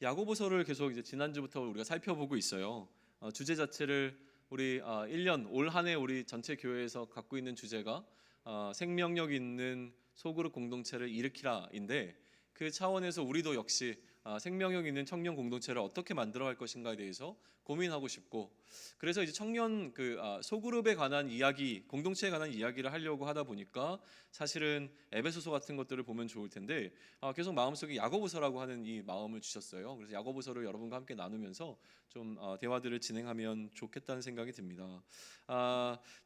야고보서를 계속 이제 지난주부터 우리가 살펴보고 있어요. 주제 자체를 우리 1년 올 한 해 우리 전체 교회에서 갖고 있는 주제가 생명력 있는 소그룹 공동체를 일으키라인데, 그 차원에서 우리도 역시 생명력 있는 청년 공동체를 어떻게 만들어갈 것인가에 대해서 고민하고 싶고, 그래서 이제 청년 소그룹에 관한 이야기, 공동체에 관한 이야기를 하려고 하다 보니까 사실은 에베소서 같은 것들을 보면 좋을 텐데 계속 마음속에 야고보서라고 하는 이 마음을 주셨어요. 그래서 야고보서를 여러분과 함께 나누면서 좀 대화들을 진행하면 좋겠다는 생각이 듭니다.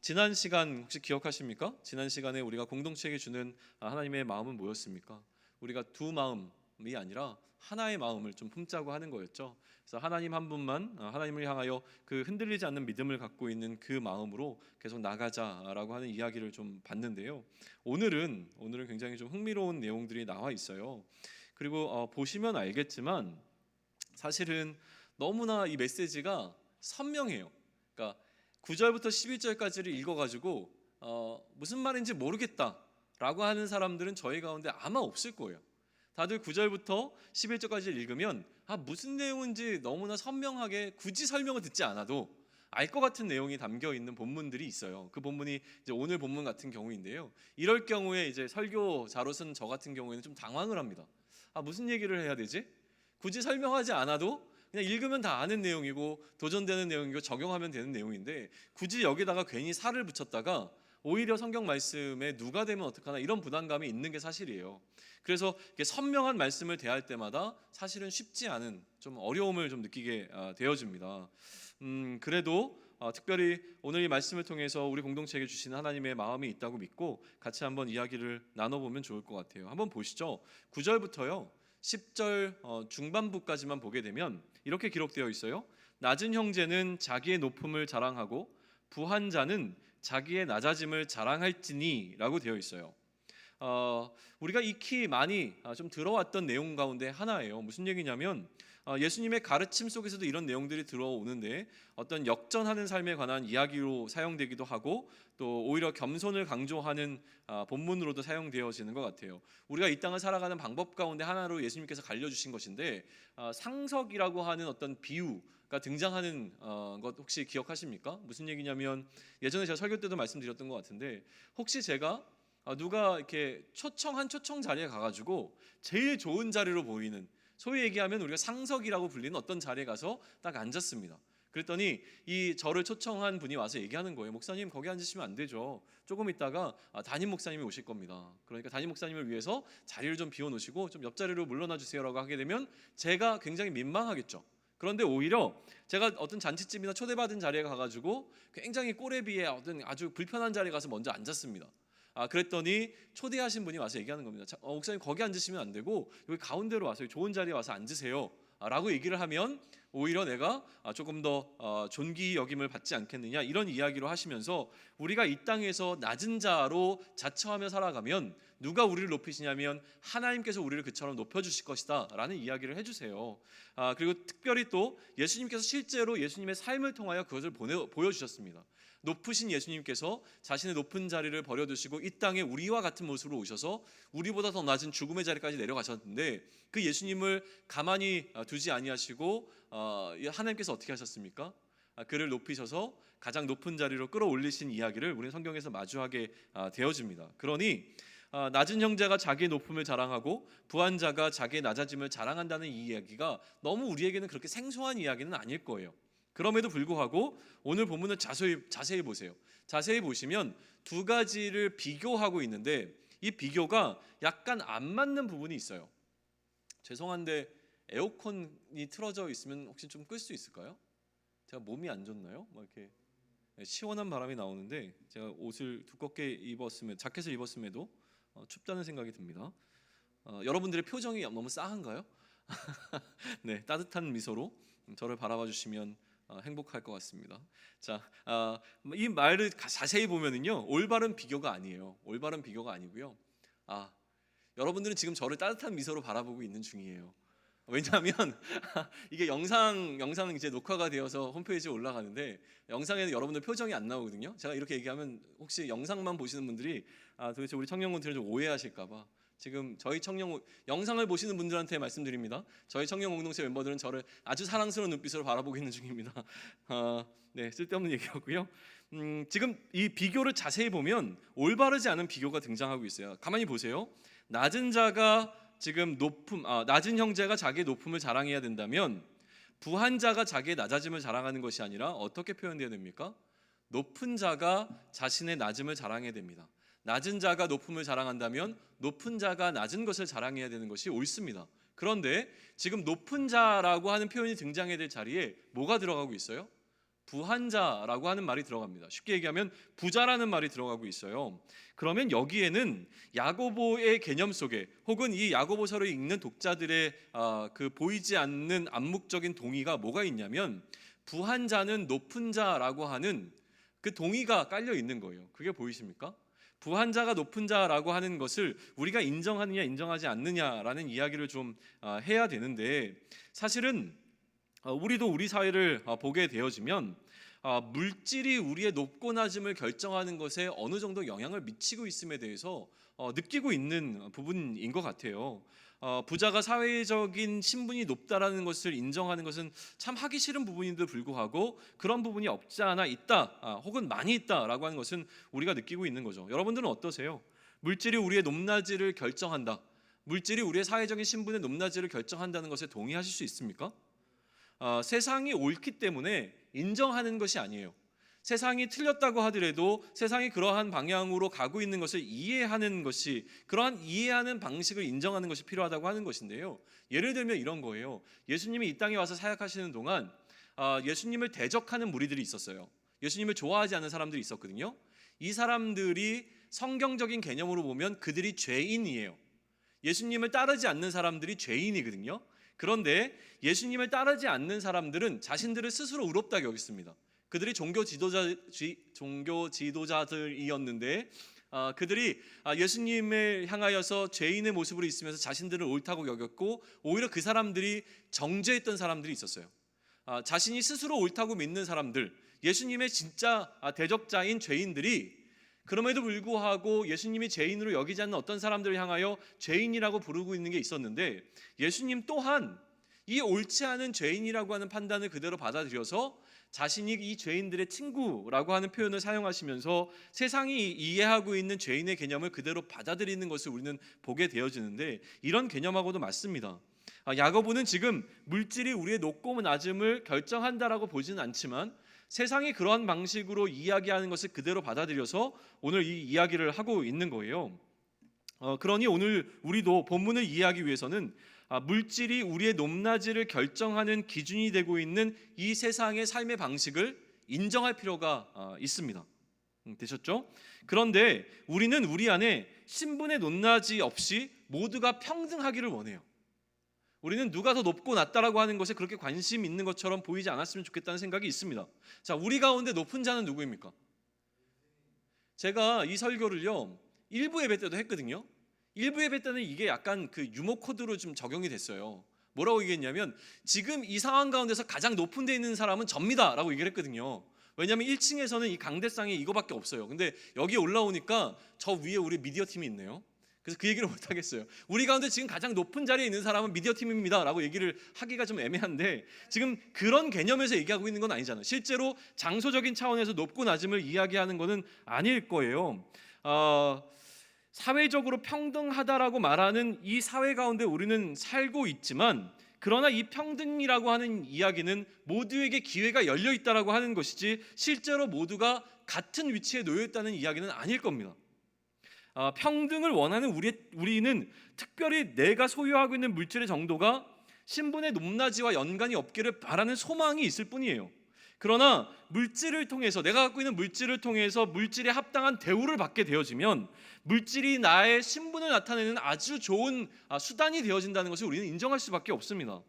지난 시간 혹시 기억하십니까? 지난 시간에 우리가 공동체에게 주는 하나님의 마음은 뭐였습니까? 우리가 두 마음이 아니라 하나의 마음을 좀 품자고 하는 거였죠. 그래서 하나님 한 분만, 하나님을 향하여 그 흔들리지 않는 믿음을 갖고 있는 그 마음으로 계속 나가자라고 하는 이야기를 좀 봤는데요. 오늘은 굉장히 좀 흥미로운 내용들이 나와 있어요. 그리고 보시면 알겠지만 사실은 너무나 이 메시지가 선명해요. 그러니까 9절부터 11절까지를 읽어가지고 무슨 말인지 모르겠다라고 하는 사람들은 저희 가운데 아마 없을 거예요. 다들 9절부터 11절까지 읽으면 무슨 내용인지 너무나 선명하게 굳이 설명을 듣지 않아도 알 것 같은 내용이 담겨 있는 본문들이 있어요. 그 본문이 이제 오늘 본문 같은 경우인데요. 이럴 경우에 이제 설교자로서는 저 같은 경우에는 좀 당황을 합니다. 무슨 얘기를 해야 되지? 굳이 설명하지 않아도 그냥 읽으면 다 아는 내용이고 도전되는 내용이고 적용하면 되는 내용인데, 굳이 여기다가 괜히 살을 붙였다가 오히려 성경 말씀에 누가 되면 어떡하나 이런 부담감이 있는 게 사실이에요. 그래서 선명한 말씀을 대할 때마다 사실은 쉽지 않은 좀 어려움을 좀 느끼게 되어집니다. 그래도 특별히 오늘 이 말씀을 통해서 우리 공동체에게 주시는 하나님의 마음이 있다고 믿고 같이 한번 이야기를 나눠보면 좋을 것 같아요. 한번 보시죠. 9절부터요 10절 중반부까지만 보게 되면 이렇게 기록되어 있어요. 낮은 형제는 자기의 높음을 자랑하고 부한 자는 자기의 낮아짐을 자랑할지니 라고 되어 있어요. 우리가 익히 많이 좀 들어왔던 내용 가운데 하나예요. 무슨 얘기냐면 예수님의 가르침 속에서도 이런 내용들이 들어오는데, 어떤 역전하는 삶에 관한 이야기로 사용되기도 하고 또 오히려 겸손을 강조하는 본문으로도 사용되어지는 것 같아요. 우리가 이 땅을 살아가는 방법 가운데 하나로 예수님께서 알려주신 것인데, 상석이라고 하는 어떤 비유가 등장하는 것 혹시 기억하십니까? 무슨 얘기냐면, 예전에 제가 설교 때도 말씀드렸던 것 같은데, 혹시 제가 누가 이렇게 초청 자리에 가가지고 제일 좋은 자리로 보이는, 소위 얘기하면 우리가 상석이라고 불리는 어떤 자리에 가서 딱 앉았습니다. 그랬더니 이 저를 초청한 분이 와서 얘기하는 거예요. 목사님 거기 앉으시면 안 되죠. 조금 있다가 담임 목사님이 오실 겁니다. 그러니까 담임 목사님을 위해서 자리를 좀 비워놓으시고 좀 옆자리로 물러나 주세요라고 하게 되면 제가 굉장히 민망하겠죠. 그런데 오히려 제가 어떤 잔치집이나 초대받은 자리에 가가지고 굉장히 꼬레비에 어떤 아주 불편한 자리에 가서 먼저 앉았습니다. 그랬더니 초대하신 분이 와서 얘기하는 겁니다. 목사님 거기 앉으시면 안 되고 여기 가운데로 와서 좋은 자리에 와서 앉으세요 라고 얘기를 하면 오히려 내가 조금 더 존귀 여김을 받지 않겠느냐, 이런 이야기로 하시면서 우리가 이 땅에서 낮은 자로 자처하며 살아가면 누가 우리를 높이시냐면 하나님께서 우리를 그처럼 높여주실 것이다 라는 이야기를 해주세요. 그리고 특별히 또 예수님께서 실제로 예수님의 삶을 통하여 그것을 보여주셨습니다. 높으신 예수님께서 자신의 높은 자리를 버려두시고 이 땅에 우리와 같은 모습으로 오셔서 우리보다 더 낮은 죽음의 자리까지 내려가셨는데, 그 예수님을 가만히 두지 아니하시고 하나님께서 어떻게 하셨습니까? 그를 높이셔서 가장 높은 자리로 끌어올리신 이야기를 우리는 성경에서 마주하게 되어집니다. 그러니 낮은 형제가 자기의 높음을 자랑하고 부한 자가 자기의 낮아짐을 자랑한다는 이 이야기가 너무 우리에게는 그렇게 생소한 이야기는 아닐 거예요. 그럼에도 불구하고 오늘 본문을 자세히 보세요. 자세히 보시면 두 가지를 비교하고 있는데, 이 비교가 약간 안 맞는 부분이 있어요. 죄송한데 에어컨이 틀어져 있으면 혹시 좀 끌 수 있을까요? 제가 몸이 안 좋나요? 이렇게 시원한 바람이 나오는데 제가 옷을 두껍게 입었으면, 자켓을 입었음에도 춥다는 생각이 듭니다. 여러분들의 표정이 너무 싸한가요? 네, 따뜻한 미소로 저를 바라봐 주시면 행복할 것 같습니다. 자, 이 말을 자세히 보면은요, 올바른 비교가 아니에요. 올바른 비교가 아니고요. 여러분들은 지금 저를 따뜻한 미소로 바라보고 있는 중이에요. 왜냐하면 이게 영상 이제 녹화가 되어서 홈페이지에 올라가는데 영상에는 여러분들 표정이 안 나오거든요. 제가 이렇게 얘기하면 혹시 영상만 보시는 분들이 도대체 우리 청년분들을 좀 오해하실까봐 지금 저희 청년 영상을 보시는 분들한테 말씀드립니다. 저희 청년 공동체 멤버들은 저를 아주 사랑스러운 눈빛으로 바라보고 있는 중입니다. 네, 쓸데없는 얘기였고요. 지금 이 비교를 자세히 보면 올바르지 않은 비교가 등장하고 있어요. 가만히 보세요. 낮은 자가 지금 낮은 형제가 자기의 높음을 자랑해야 된다면 부한 자가 자기의 낮아짐을 자랑하는 것이 아니라 어떻게 표현되어야 됩니까? 높은 자가 자신의 낮음을 자랑해야 됩니다. 낮은 자가 높음을 자랑한다면 높은 자가 낮은 것을 자랑해야 되는 것이 옳습니다. 그런데 지금 높은 자라고 하는 표현이 등장해야 될 자리에 뭐가 들어가고 있어요? 부한 자라고 하는 말이 들어갑니다. 쉽게 얘기하면 부자라는 말이 들어가고 있어요. 그러면 여기에는 야고보의 개념 속에 혹은 이 야고보서를 읽는 독자들의 그 보이지 않는 암묵적인 동의가 뭐가 있냐면 부한 자는 높은 자라고 하는 그 동의가 깔려 있는 거예요. 그게 보이십니까? 부한 자가 높은 자라고 하는 것을 우리가 인정하느냐 인정하지 않느냐라는 이야기를 좀 해야 되는데, 사실은 우리도 우리 사회를 보게 되어지면 물질이 우리의 높고 낮음을 결정하는 것에 어느 정도 영향을 미치고 있음에 대해서 느끼고 있는 부분인 것 같아요. 부자가 사회적인 신분이 높다라는 것을 인정하는 것은 참 하기 싫은 부분인데도 불구하고 그런 부분이 없지 않아 있다, 혹은 많이 있다라고 하는 것은 우리가 느끼고 있는 거죠. 여러분들은 어떠세요? 물질이 우리의 높낮이를 결정한다, 물질이 우리의 사회적인 신분의 높낮이를 결정한다는 것에 동의하실 수 있습니까? 세상이 옳기 때문에 인정하는 것이 아니에요. 세상이 틀렸다고 하더라도 세상이 그러한 방향으로 가고 있는 것을 이해하는 것이, 그러한 이해하는 방식을 인정하는 것이 필요하다고 하는 것인데요. 예를 들면 이런 거예요. 예수님이 이 땅에 와서 사역하시는 동안 예수님을 대적하는 무리들이 있었어요. 예수님을 좋아하지 않는 사람들이 있었거든요. 이 사람들이 성경적인 개념으로 보면 그들이 죄인이에요. 예수님을 따르지 않는 사람들이 죄인이거든요. 그런데 예수님을 따르지 않는 사람들은 자신들을 스스로 의롭다고 여겼습니다. 그들이 종교 지도자들이었는데 그들이 예수님을 향하여서 죄인의 모습으로 있으면서 자신들을 옳다고 여겼고, 오히려 그 사람들이 정죄했던 사람들이 있었어요. 자신이 스스로 옳다고 믿는 사람들, 예수님의 진짜 대적자인 죄인들이 그럼에도 불구하고 예수님이 죄인으로 여기지 않는 어떤 사람들을 향하여 죄인이라고 부르고 있는 게 있었는데, 예수님 또한 이 옳지 않은 죄인이라고 하는 판단을 그대로 받아들여서 자신이 이 죄인들의 친구라고 하는 표현을 사용하시면서 세상이 이해하고 있는 죄인의 개념을 그대로 받아들이는 것을 우리는 보게 되어지는데, 이런 개념하고도 맞습니다. 야고보는 지금 물질이 우리의 높고 낮음을 결정한다라고 보지는 않지만 세상이 그러한 방식으로 이야기하는 것을 그대로 받아들여서 오늘 이 이야기를 하고 있는 거예요. 그러니 오늘 우리도 본문을 이해하기 위해서는 물질이 우리의 높낮이를 결정하는 기준이 되고 있는 이 세상의 삶의 방식을 인정할 필요가 있습니다. 되셨죠? 그런데 우리는 우리 안에 신분의 높낮이 없이 모두가 평등하기를 원해요. 우리는 누가 더 높고 낮다라고 하는 것에 그렇게 관심 있는 것처럼 보이지 않았으면 좋겠다는 생각이 있습니다. 자, 우리 가운데 높은 자는 누구입니까? 제가 이 설교를요, 일부 예배 때도 했거든요. 일부 예배 때는 이게 약간 그 유머 코드로 좀 적용이 됐어요. 뭐라고 얘기했냐면, 지금 이 상황 가운데서 가장 높은 데 있는 사람은 접니다라고 얘기를 했거든요. 왜냐하면 1층에서는 이 강대상이 이거밖에 없어요. 근데 여기 올라오니까 저 위에 우리 미디어 팀이 있네요. 그래서 그 얘기를 못 하겠어요. 우리 가운데 지금 가장 높은 자리에 있는 사람은 미디어 팀입니다 라고 얘기를 하기가 좀 애매한데, 지금 그런 개념에서 얘기하고 있는 건 아니잖아요. 실제로 장소적인 차원에서 높고 낮음을 이야기하는 것은 아닐 거예요. 사회적으로 평등하다라고 말하는 이 사회 가운데 우리는 살고 있지만, 그러나 이 평등이라고 하는 이야기는 모두에게 기회가 열려 있다라고 하는 것이지 실제로 모두가 같은 위치에 놓여 있다는 이야기는 아닐 겁니다. 평등을 원하는 우리는 특별히 내가 소유하고 있는 물질의 정도가 신분의 높낮이와 연관이 없기를 바라는 소망이 있을 뿐이에요. 그러나 물질을 통해서, 내가 갖고 있는 물질을 통해서 물질에 합당한 대우를 받게 되어지면 물질이 나의 신분을 나타내는 아주 좋은 수단이 되어진다는 것을 우리는 인정할 수밖에 없습니다.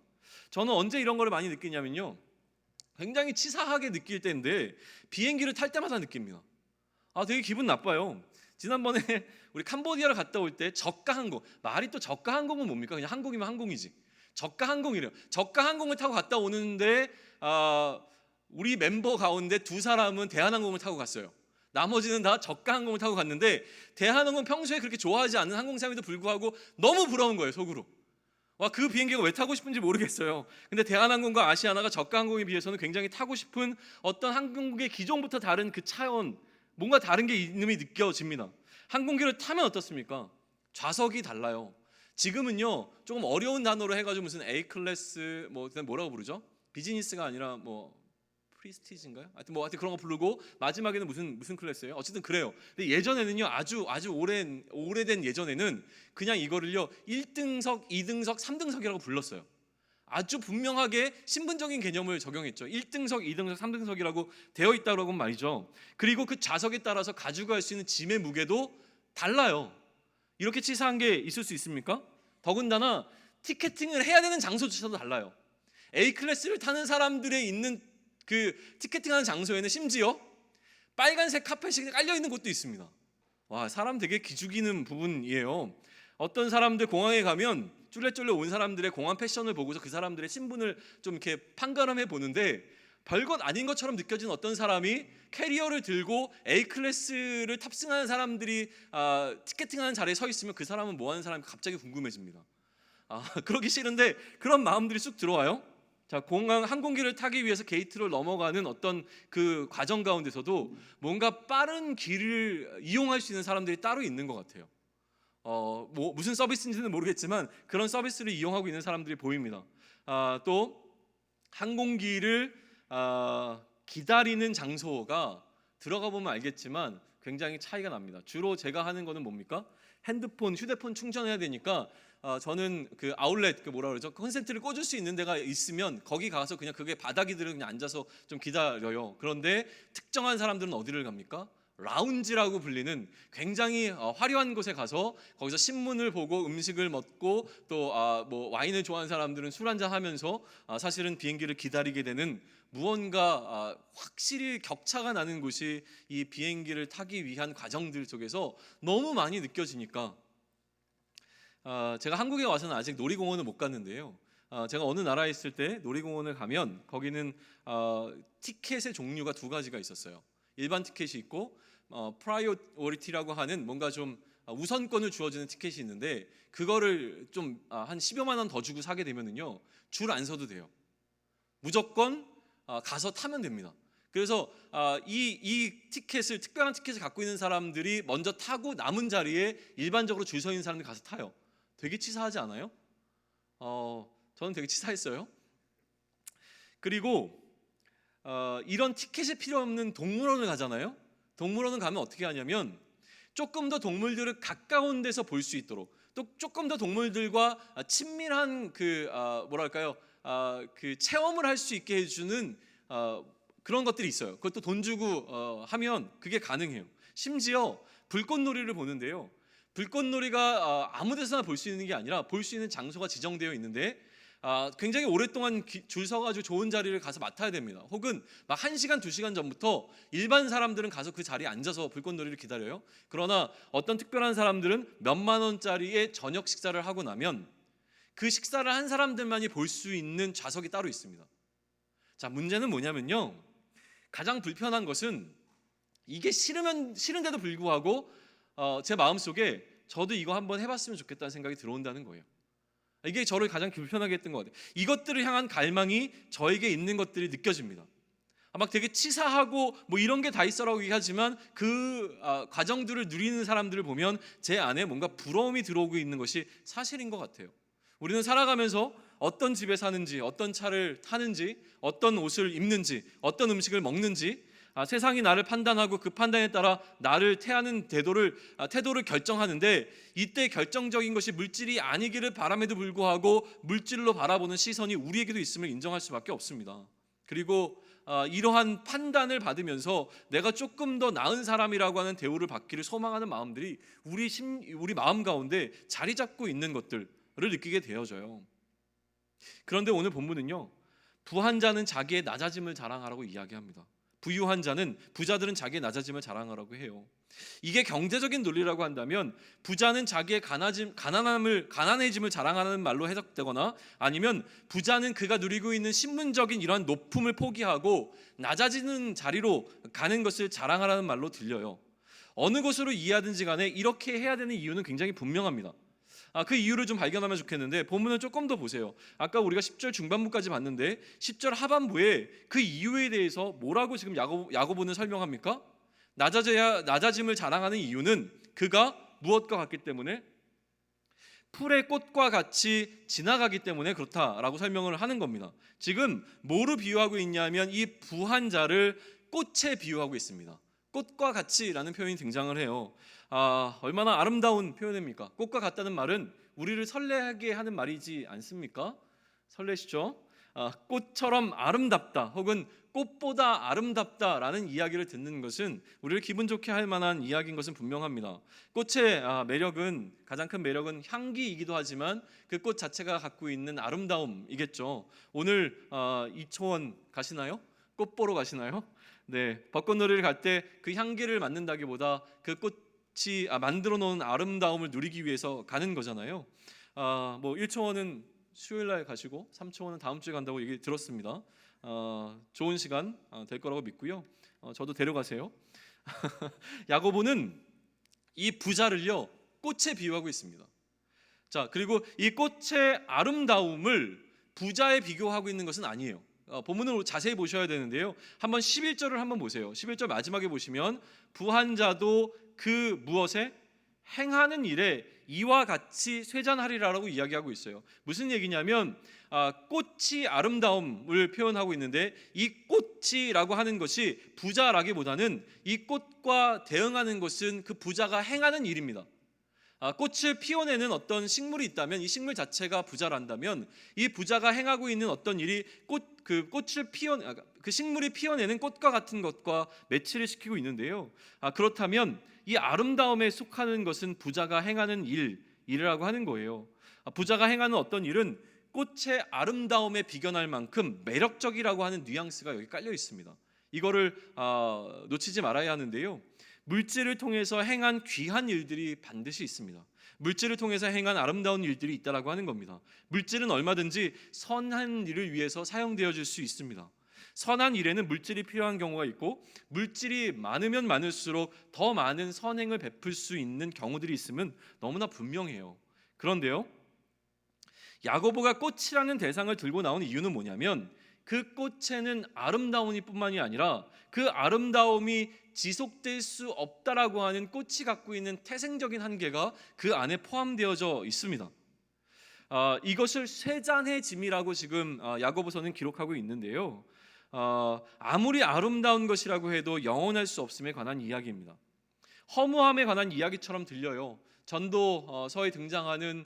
저는 언제 이런 걸 많이 느끼냐면요, 굉장히 치사하게 느낄 때인데 비행기를 탈 때마다 느낍니다. 되게 기분 나빠요. 지난번에 우리 캄보디아를 갔다 올 때 저가 항공, 말이 또 저가 항공은 뭡니까? 그냥 항공이면 항공이지. 저가 항공이래요. 저가 항공을 타고 갔다 오는데 우리 멤버 가운데 두 사람은 대한항공을 타고 갔어요. 나머지는 다 저가 항공을 타고 갔는데 대한항공 평소에 그렇게 좋아하지 않는 항공사임에도 불구하고 너무 부러운 거예요, 속으로. 와, 그 비행기가 왜 타고 싶은지 모르겠어요. 근데 대한항공과 아시아나가 저가 항공에 비해서는 굉장히 타고 싶은 어떤 항공국의 기종부터 다른 그 차원, 뭔가 다른 게 있음이 느껴집니다. 항공기를 타면 어떻습니까? 좌석이 달라요. 지금은요 조금 어려운 단어로 해가지고 무슨 A 클래스 뭐 뭐라고 부르죠? 비즈니스가 아니라 뭐 프리스티지인가요? 하여튼 그런 거 부르고 마지막에는 무슨 클래스예요? 어쨌든 그래요. 근데 예전에는요 아주 오래된 예전에는 그냥 이거를요 1등석, 2등석, 3등석이라고 불렀어요. 아주 분명하게 신분적인 개념을 적용했죠. 1등석, 2등석, 3등석이라고 되어 있다고 말이죠. 그리고 그 좌석에 따라서 가지고 갈 수 있는 짐의 무게도 달라요. 이렇게 치사한 게 있을 수 있습니까? 더군다나 티켓팅을 해야 되는 장소조차도 달라요. A 클래스를 타는 사람들의 있는 그 티켓팅하는 장소에는 심지어 빨간색 카펫이 깔려 있는 곳도 있습니다. 와, 사람 되게 기죽이는 부분이에요. 어떤 사람들 공항에 가면 쫄래쫄래 온 사람들의 공항 패션을 보고서 그 사람들의 신분을 좀 이렇게 판가름해 보는데 별것 아닌 것처럼 느껴지는 어떤 사람이 캐리어를 들고 A 클래스를 탑승하는 사람들이 티켓팅하는 자리에 서 있으면 그 사람은 뭐 하는 사람인지 갑자기 궁금해집니다. 그러기 싫은데 그런 마음들이 쑥 들어와요. 자, 공항 항공기를 타기 위해서 게이트를 넘어가는 어떤 그 과정 가운데서도 뭔가 빠른 길을 이용할 수 있는 사람들이 따로 있는 것 같아요. 뭐 무슨 서비스인지는 모르겠지만 그런 서비스를 이용하고 있는 사람들이 보입니다. 또 항공기를 기다리는 장소가 들어가 보면 알겠지만 굉장히 차이가 납니다. 주로 제가 하는 거는 뭡니까? 휴대폰 충전해야 되니까 저는 그 아울렛 뭐라 그러죠? 콘센트를 꽂을 수 있는 데가 있으면 거기 가서 그냥 그게 바닥이들은 그냥 앉아서 좀 기다려요. 그런데 특정한 사람들은 어디를 갑니까? 라운지라고 불리는 굉장히 화려한 곳에 가서 거기서 신문을 보고 음식을 먹고 또 뭐 와인을 좋아하는 사람들은 술 한잔 하면서 사실은 비행기를 기다리게 되는 무언가 확실히 격차가 나는 곳이 이 비행기를 타기 위한 과정들 속에서 너무 많이 느껴지니까 제가 한국에 와서는 아직 놀이공원을 못 갔는데요. 제가 어느 나라에 있을 때 놀이공원을 가면 거기는 티켓의 종류가 두 가지가 있었어요. 일반 티켓이 있고 프라이오리티라고 하는 뭔가 좀 우선권을 주어지는 티켓이 있는데 그거를 좀 한 10여만 원 더 주고 사게 되면은요 줄 안 서도 돼요. 무조건 가서 타면 됩니다. 그래서 이 티켓을 특별한 티켓을 갖고 있는 사람들이 먼저 타고 남은 자리에 일반적으로 줄 서 있는 사람들이 가서 타요. 되게 치사하지 않아요? 저는 되게 치사했어요. 그리고 이런 티켓이 필요 없는 동물원을 가잖아요. 동물원을 가면 어떻게 하냐면 조금 더 동물들을 가까운 데서 볼 수 있도록 또 조금 더 동물들과 친밀한 그 뭐랄까요 그 체험을 할 수 있게 해주는 그런 것들이 있어요. 그것도 돈 주고 하면 그게 가능해요. 심지어 불꽃놀이를 보는데요. 불꽃놀이가 아무 데서나 볼 수 있는 게 아니라 볼 수 있는 장소가 지정되어 있는데 굉장히 오랫동안 줄 서가지고 좋은 자리를 가서 맡아야 됩니다. 혹은 막 1시간, 2시간 전부터 일반 사람들은 가서 그 자리에 앉아서 불꽃놀이를 기다려요. 그러나 어떤 특별한 사람들은 몇만 원짜리의 저녁 식사를 하고 나면 그 식사를 한 사람들만이 볼 수 있는 좌석이 따로 있습니다. 자, 문제는 뭐냐면요. 가장 불편한 것은 이게 싫은데도 불구하고 제 마음속에 저도 이거 한번 해봤으면 좋겠다는 생각이 들어온다는 거예요. 이게 저를 가장 불편하게 했던 것 같아요. 이것들을 향한 갈망이 저에게 있는 것들이 느껴집니다. 막 되게 치사하고 뭐 이런 게 다 있어라고 얘기하지만 그 과정들을 누리는 사람들을 보면 제 안에 뭔가 부러움이 들어오고 있는 것이 사실인 것 같아요. 우리는 살아가면서 어떤 집에 사는지, 어떤 차를 타는지, 어떤 옷을 입는지, 어떤 음식을 먹는지 세상이 나를 판단하고 그 판단에 따라 나를 태하는 태도를 결정하는데 이때 결정적인 것이 물질이 아니기를 바람에도 불구하고 물질로 바라보는 시선이 우리에게도 있음을 인정할 수밖에 없습니다. 그리고 이러한 판단을 받으면서 내가 조금 더 나은 사람이라고 하는 대우를 받기를 소망하는 마음들이 우리 마음 가운데 자리 잡고 있는 것들을 느끼게 되어져요. 그런데 오늘 본문은요, 부한 자는 자기의 낮아짐을 자랑하라고 이야기합니다. 부유한 자는 부자들은 자기의 낮아짐을 자랑하라고 해요. 이게 경제적인 논리라고 한다면 부자는 자기의 가난해짐을 자랑하는 말로 해석되거나 아니면 부자는 그가 누리고 있는 신분적인 이러한 높음을 포기하고 낮아지는 자리로 가는 것을 자랑하라는 말로 들려요. 어느 것으로 이해하든지 간에 이렇게 해야 되는 이유는 굉장히 분명합니다. 그 이유를 좀 발견하면 좋겠는데 본문을 조금 더 보세요. 아까 우리가 10절 중반부까지 봤는데 10절 하반부에 그 이유에 대해서 뭐라고 지금 야고보는 설명합니까? 낮아짐을 자랑하는 이유는 그가 무엇과 같기 때문에 풀의 꽃과 같이 지나가기 때문에 그렇다라고 설명을 하는 겁니다. 지금 뭐로 비유하고 있냐면 이 부한 자를 꽃에 비유하고 있습니다. 꽃과 같이라는 표현이 등장을 해요. 얼마나 아름다운 표현입니까? 꽃과 같다는 말은 우리를 설레게 하는 말이지 않습니까? 설레시죠? 꽃처럼 아름답다 혹은 꽃보다 아름답다라는 이야기를 듣는 것은 우리를 기분 좋게 할 만한 이야기인 것은 분명합니다. 꽃의 매력은, 가장 큰 매력은 향기이기도 하지만 그 꽃 자체가 갖고 있는 아름다움이겠죠. 오늘 이초원 가시나요? 꽃 보러 가시나요? 네, 벚꽃놀이를 갈 때 그 향기를 맡는다기보다 그 꽃이 만들어 놓은 아름다움을 누리기 위해서 가는 거잖아요. 뭐 1초원은 수요일 날 가시고 3초원은 다음 주에 간다고 얘기 들었습니다. 좋은 시간 될 거라고 믿고요. 저도 데려가세요. 야고보는 이 부자를요 꽃에 비유하고 있습니다. 자, 그리고 이 꽃의 아름다움을 부자에 비교하고 있는 것은 아니에요. 본문을 자세히 보셔야 되는데요. 한번 11절을 한번 보세요. 11절 마지막에 보시면 부한 자도 그 무엇에 행하는 일에 이와 같이 쇠잔하리라라고 이야기하고 있어요. 무슨 얘기냐면 꽃이 아름다움을 표현하고 있는데 이 꽃이라고 하는 것이 부자라기보다는 이 꽃과 대응하는 것은 그 부자가 행하는 일입니다. 꽃을 피워내는 어떤 식물이 있다면 이 식물 자체가 부자란다면 이 부자가 행하고 있는 어떤 일이 그 식물이 피워내는 꽃과 같은 것과 매치를 시키고 있는데요. 그렇다면 이 아름다움에 속하는 것은 부자가 행하는 일이라고 하는 거예요. 부자가 행하는 어떤 일은 꽃의 아름다움에 비견할 만큼 매력적이라고 하는 뉘앙스가 여기 깔려 있습니다. 이거를 놓치지 말아야 하는데요. 물질을 통해서 행한 귀한 일들이 반드시 있습니다. 물질을 통해서 행한 아름다운 일들이 있다라고 하는 겁니다. 물질은 얼마든지 선한 일을 위해서 사용되어질 수 있습니다. 선한 일에는 물질이 필요한 경우가 있고 물질이 많으면 많을수록 더 많은 선행을 베풀 수 있는 경우들이 있으면 너무나 분명해요. 그런데요, 야고보가 꽃이라는 대상을 들고 나온 이유는 뭐냐면 그 꽃에는 아름다움이 뿐만이 아니라 그 아름다움이 지속될 수 없다라고 하는 꽃이 갖고 있는 태생적인 한계가 그 안에 포함되어져 있습니다. 이것을 쇠잔해짐이라고 지금 야고보서는 기록하고 있는데요. 아무리 아름다운 것이라고 해도 영원할 수 없음에 관한 이야기입니다. 허무함에 관한 이야기처럼 들려요. 전도서에 등장하는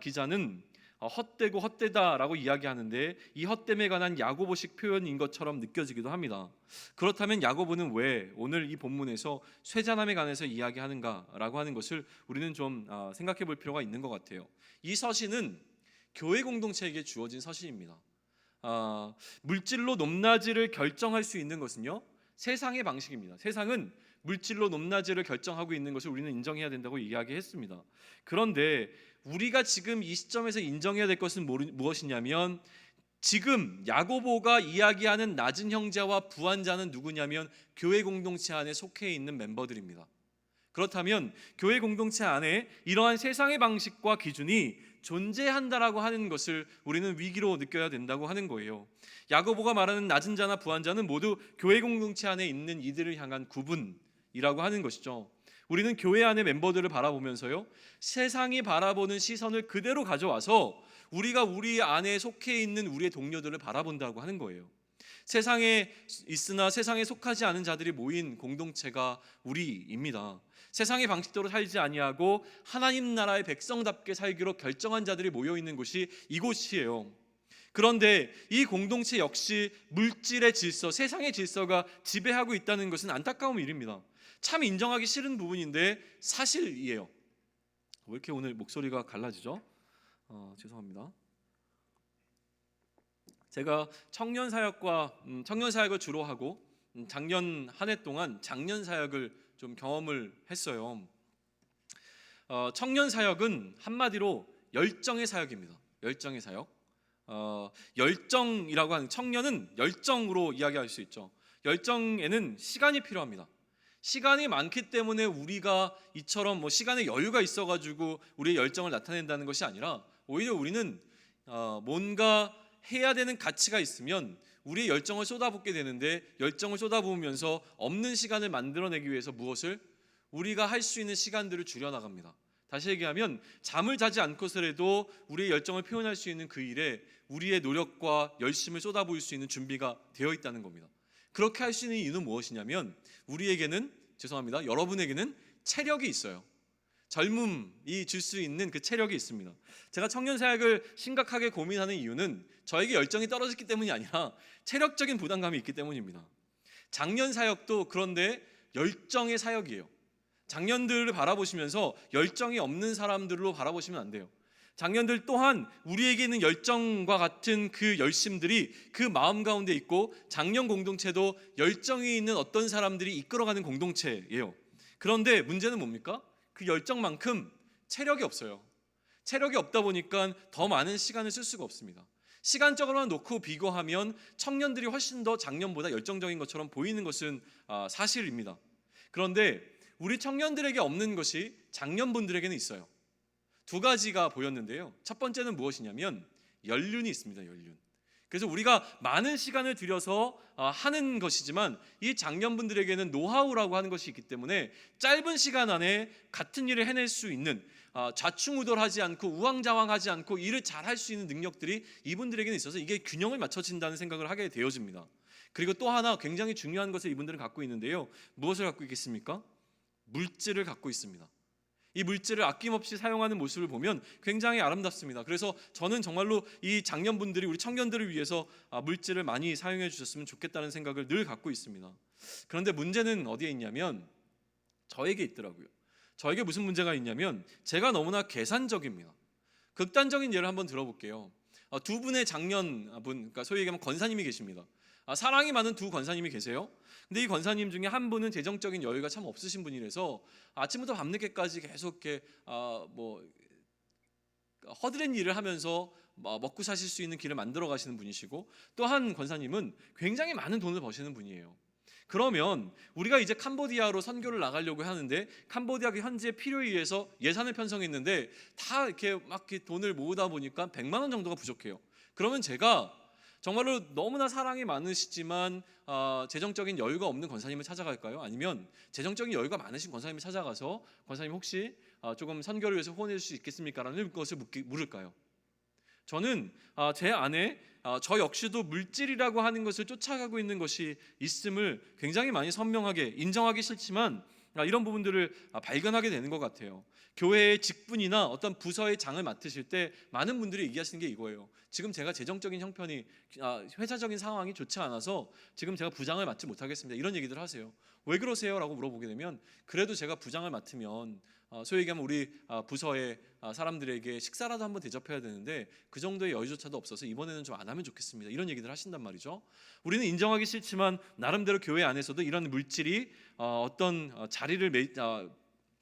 기자는 헛되고 헛되다라고 이야기하는데 이 헛됨에 관한 야고보식 표현인 것처럼 느껴지기도 합니다. 그렇다면 야고보는 왜 오늘 이 본문에서 쇠잔함에 관해서 이야기하는가라고 하는 것을 우리는 좀 생각해 볼 필요가 있는 것 같아요. 이 서신은 교회 공동체에게 주어진 서신입니다. 물질로 높낮이를 결정할 수 있는 것은요 세상의 방식입니다. 세상은 물질로 높낮이를 결정하고 있는 것을 우리는 인정해야 된다고 이야기했습니다. 그런데 우리가 지금 이 시점에서 인정해야 될 것은 무엇이냐면 지금 야고보가 이야기하는 낮은 형제와 부한 자는 누구냐면 교회 공동체 안에 속해 있는 멤버들입니다. 그렇다면 교회 공동체 안에 이러한 세상의 방식과 기준이 존재한다라고 하는 것을 우리는 위기로 느껴야 된다고 하는 거예요. 야고보가 말하는 낮은 자나 부한 자는 모두 교회 공동체 안에 있는 이들을 향한 구분이라고 하는 것이죠. 우리는 교회 안의 멤버들을 바라보면서요 세상이 바라보는 시선을 그대로 가져와서 우리가 우리 안에 속해 있는 우리의 동료들을 바라본다고 하는 거예요. 세상에 있으나 세상에 속하지 않은 자들이 모인 공동체가 우리입니다. 세상의 방식대로 살지 아니하고 하나님 나라의 백성답게 살기로 결정한 자들이 모여 있는 곳이 이곳이에요. 그런데 이 공동체 역시 물질의 질서, 세상의 질서가 지배하고 있다는 것은 안타까운 일입니다. 참 인정하기 싫은 부분인데 사실이에요. 왜 이렇게 오늘 목소리가 갈라지죠? 죄송합니다. 제가 청년 사역을 주로 하고 작년 한 해 동안 장년 사역을 좀 경험을 했어요. 청년 사역은 한마디로 열정의 사역입니다. 열정의 사역. 열정이라고 하는, 청년은 열정으로 이야기할 수 있죠. 열정에는 시간이 필요합니다. 시간이 많기 때문에 우리가 이처럼 뭐 시간의 여유가 있어가지고 우리의 열정을 나타낸다는 것이 아니라, 오히려 우리는 뭔가 해야 되는 가치가 있으면 우리의 열정을 쏟아붓게 되는데, 열정을 쏟아부으면서 없는 시간을 만들어내기 위해서 무엇을, 우리가 할 수 있는 시간들을 줄여나갑니다. 다시 얘기하면 잠을 자지 않고서라도 우리의 열정을 표현할 수 있는 그 일에 우리의 노력과 열심을 쏟아부을 수 있는 준비가 되어 있다는 겁니다. 그렇게 할 수 있는 이유는 무엇이냐면, 우리에게는, 죄송합니다, 여러분에게는 체력이 있어요. 젊음이 줄 수 있는 그 체력이 있습니다. 제가 청년 사역을 심각하게 고민하는 이유는 저에게 열정이 떨어졌기 때문이 아니라 체력적인 부담감이 있기 때문입니다. 장년 사역도 그런데 열정의 사역이에요. 장년들을 바라보시면서 열정이 없는 사람들로 바라보시면 안 돼요. 장년들 또한 우리에게 있는 열정과 같은 그 열심들이 그 마음 가운데 있고, 장년 공동체도 열정이 있는 어떤 사람들이 이끌어가는 공동체예요. 그런데 문제는 뭡니까? 그 열정만큼 체력이 없어요. 체력이 없다 보니까 더 많은 시간을 쓸 수가 없습니다. 시간적으로만 놓고 비교하면 청년들이 훨씬 더 작년보다 열정적인 것처럼 보이는 것은 사실입니다. 그런데 우리 청년들에게 없는 것이 장년분들에게는 있어요. 두 가지가 보였는데요. 첫 번째는 무엇이냐면 연륜이 있습니다. 연륜. 그래서 우리가 많은 시간을 들여서 하는 것이지만, 이 장년분들에게는 노하우라고 하는 것이 있기 때문에 짧은 시간 안에 같은 일을 해낼 수 있는, 좌충우돌하지 않고 우왕좌왕하지 않고 일을 잘 할 수 있는 능력들이 이분들에게는 있어서 이게 균형을 맞춰진다는 생각을 하게 되어집니다. 그리고 또 하나 굉장히 중요한 것을 이분들은 갖고 있는데요. 무엇을 갖고 있겠습니까? 물질을 갖고 있습니다. 이 물질을 아낌없이 사용하는 모습을 보면 굉장히 아름답습니다. 그래서 저는 정말로 이 장년분들이 우리 청년들을 위해서 물질을 많이 사용해 주셨으면 좋겠다는 생각을 늘 갖고 있습니다. 그런데 문제는 어디에 있냐면 저에게 있더라고요. 저에게 무슨 문제가 있냐면, 제가 너무나 계산적입니다. 극단적인 예를 한번 들어볼게요. 두 분의 장년분, 그러니까 소위 얘기하면 권사님이 계십니다. 사랑이 많은 두 권사님이 계세요. 근데 이 권사님 중에 한 분은 재정적인 여유가 참 없으신 분이라서 아침부터 밤늦게까지 계속 이렇게 허드렛 일을 하면서 먹고 사실 수 있는 길을 만들어 가시는 분이시고, 또 한 권사님은 굉장히 많은 돈을 버시는 분이에요. 그러면 우리가 이제 캄보디아로 선교를 나가려고 하는데, 캄보디아 그 현지의 필요에 의해서 예산을 편성했는데 다 이렇게 막 돈을 모으다 보니까 100만 원 정도가 부족해요. 그러면 제가 정말로 너무나 사랑이 많으시지만 재정적인 여유가 없는 권사님을 찾아갈까요? 아니면 재정적인 여유가 많으신 권사님을 찾아가서, 권사님 혹시 조금 선교를 위해서 후원해 줄 수 있겠습니까? 라는 것을 물을까요? 저는 제 안에 저 역시도 물질이라고 하는 것을 쫓아가고 있는 것이 있음을 굉장히 많이 선명하게, 인정하기 싫지만 이런 부분들을 발견하게 되는 것 같아요. 교회의 직분이나 어떤 부서의 장을 맡으실 때 많은 분들이 얘기하시는 게 이거예요. 지금 제가 재정적인 형편이, 회사적인 상황이 좋지 않아서 지금 제가 부장을 맡지 못하겠습니다. 이런 얘기들 하세요. 왜 그러세요? 라고 물어보게 되면, 그래도 제가 부장을 맡으면 소위 얘기하면 우리 부서의 사람들에게 식사라도 한번 대접해야 되는데 그 정도의 여유조차도 없어서 이번에는 좀 안 하면 좋겠습니다. 이런 얘기들 하신단 말이죠. 우리는 인정하기 싫지만 나름대로 교회 안에서도 이런 물질이 어떤 자리를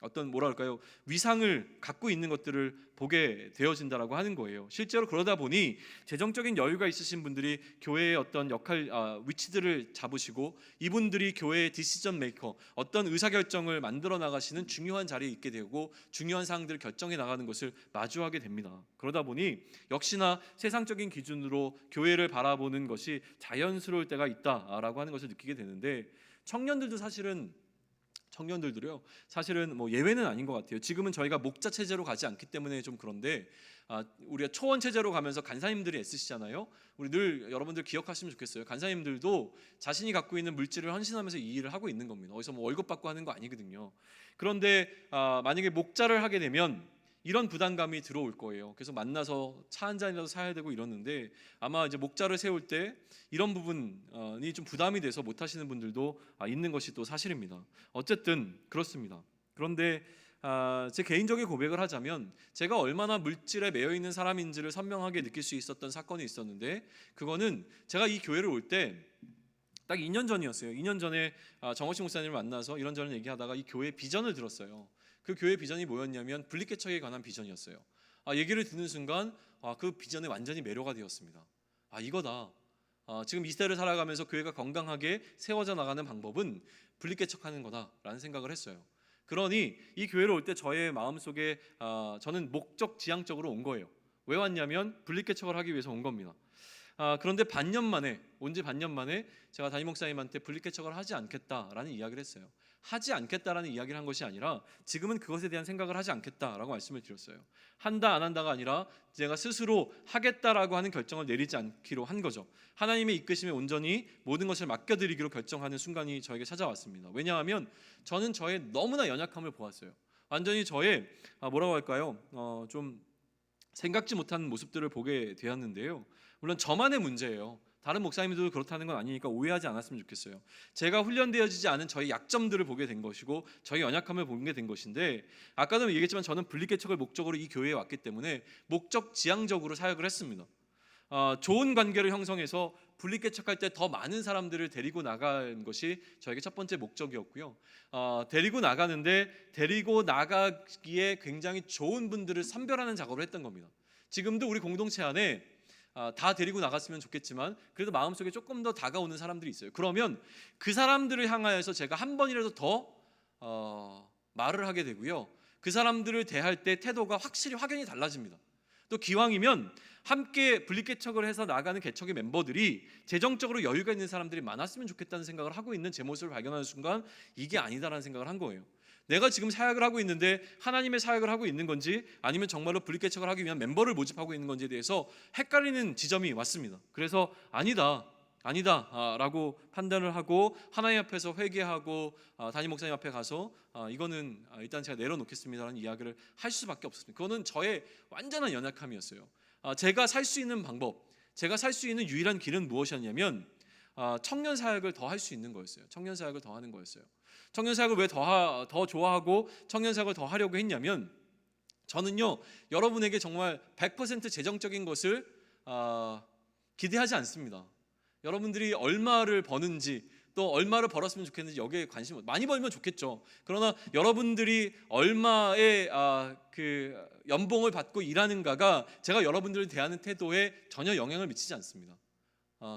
어떤 위상을 갖고 있는 것들을 보게 되어진다라고 하는 거예요. 실제로 그러다 보니 재정적인 여유가 있으신 분들이 교회의 어떤 역할, 위치들을 잡으시고, 이분들이 교회의 디시전 메이커, 어떤 의사결정을 만들어 나가시는 중요한 자리에 있게 되고 중요한 사항들을 결정해 나가는 것을 마주하게 됩니다. 그러다 보니 역시나 세상적인 기준으로 교회를 바라보는 것이 자연스러울 때가 있다라고 하는 것을 느끼게 되는데, 청년들도요, 사실은 뭐 예외는 아닌 것 같아요. 지금은 저희가 목자 체제로 가지 않기 때문에 좀 그런데, 우리가 초원 체제로 가면서 간사님들이 애쓰시잖아요. 우리 늘 여러분들 기억하시면 좋겠어요. 간사님들도 자신이 갖고 있는 물질을 헌신하면서 이 일을 하고 있는 겁니다. 어디서 뭐 월급 받고 하는 거 아니거든요. 그런데 만약에 목자를 하게 되면 이런 부담감이 들어올 거예요. 그래서 만나서 차 한 잔이라도 사야 되고 이러는데, 아마 이제 목자를 세울 때 이런 부분이 좀 부담이 돼서 못 하시는 분들도 있는 것이 또 사실입니다. 어쨌든 그렇습니다. 그런데 제 개인적인 고백을 하자면, 제가 얼마나 물질에 매여 있는 사람인지를 선명하게 느낄 수 있었던 사건이 있었는데, 그거는 제가 이 교회를 올 때 딱 2년 전이었어요. 2년 전에 정호식 목사님을 만나서 이런저런 얘기하다가 이 교회 비전을 들었어요. 그 교회 비전이 뭐였냐면 분리개척에 관한 비전이었어요. 얘기를 듣는 순간 그 비전에 완전히 매료가 되었습니다. 이거다. 지금 이 시대를 살아가면서 교회가 건강하게 세워져 나가는 방법은 분리개척하는 거다라는 생각을 했어요. 그러니 이 교회로 올 때 저의 마음속에 저는 목적 지향적으로 온 거예요. 왜 왔냐면 분리개척을 하기 위해서 온 겁니다. 그런데 온 지 반년 만에 제가 담임 목사님한테 분리개척을 하지 않겠다라는 이야기를 했어요. 하지 않겠다라는 이야기를 한 것이 아니라 지금은 그것에 대한 생각을 하지 않겠다라고 말씀을 드렸어요. 한다 안 한다가 아니라 제가 스스로 하겠다라고 하는 결정을 내리지 않기로 한 거죠. 하나님의 이끄심에 온전히 모든 것을 맡겨드리기로 결정하는 순간이 저에게 찾아왔습니다. 왜냐하면 저는 저의 너무나 연약함을 보았어요. 완전히 저의 뭐라고 할까요? 좀 생각지 못한 모습들을 보게 되었는데요. 물론 저만의 문제예요. 다른 목사님들도 그렇다는 건 아니니까 오해하지 않았으면 좋겠어요. 제가 훈련되어지지 않은 저의 약점들을 보게 된 것이고 저의 연약함을 보게 된 것인데, 아까도 얘기했지만 저는 분리개척을 목적으로 이 교회에 왔기 때문에 목적 지향적으로 사역을 했습니다. 좋은 관계를 형성해서 분리개척할 때 더 많은 사람들을 데리고 나가는 것이 저에게 첫 번째 목적이었고요. 데리고 나가기에 굉장히 좋은 분들을 선별하는 작업을 했던 겁니다. 지금도 우리 공동체 안에 다 데리고 나갔으면 좋겠지만 그래도 마음속에 조금 더 다가오는 사람들이 있어요. 그러면 그 사람들을 향하여서 제가 한 번이라도 더 말을 하게 되고요. 그 사람들을 대할 때 태도가 확연히 달라집니다. 또 기왕이면 함께 분리개척을 해서 나가는 개척의 멤버들이 재정적으로 여유가 있는 사람들이 많았으면 좋겠다는 생각을 하고 있는 제 모습을 발견하는 순간 이게 아니다라는 생각을 한 거예요. 내가 지금 사역을 하고 있는데 하나님의 사역을 하고 있는 건지 아니면 정말로 분리개척을 하기 위한 멤버를 모집하고 있는 건지에 대해서 헷갈리는 지점이 왔습니다. 그래서 아니다 라고 판단을 하고 하나님 앞에서 회개하고 담임 목사님 앞에 가서 이거는 일단 제가 내려놓겠습니다라는 이야기를 할 수밖에 없었습니다. 그거는 저의 완전한 연약함이었어요. 제가 살 수 있는 방법, 제가 살 수 있는 유일한 길은 무엇이었냐면 청년 사역을 더 할 수 있는 거였어요. 청년 사역을 더 하는 거였어요. 청년 사역을 왜 더 좋아하고 청년 사역을 더 하려고 했냐면, 저는요 여러분에게 정말 100% 재정적인 것을 기대하지 않습니다. 여러분들이 얼마를 버는지 또 얼마를 벌었으면 좋겠는지 여기에 관심, 많이 벌면 좋겠죠. 그러나 여러분들이 얼마의 그 연봉을 받고 일하는가가 제가 여러분들을 대하는 태도에 전혀 영향을 미치지 않습니다.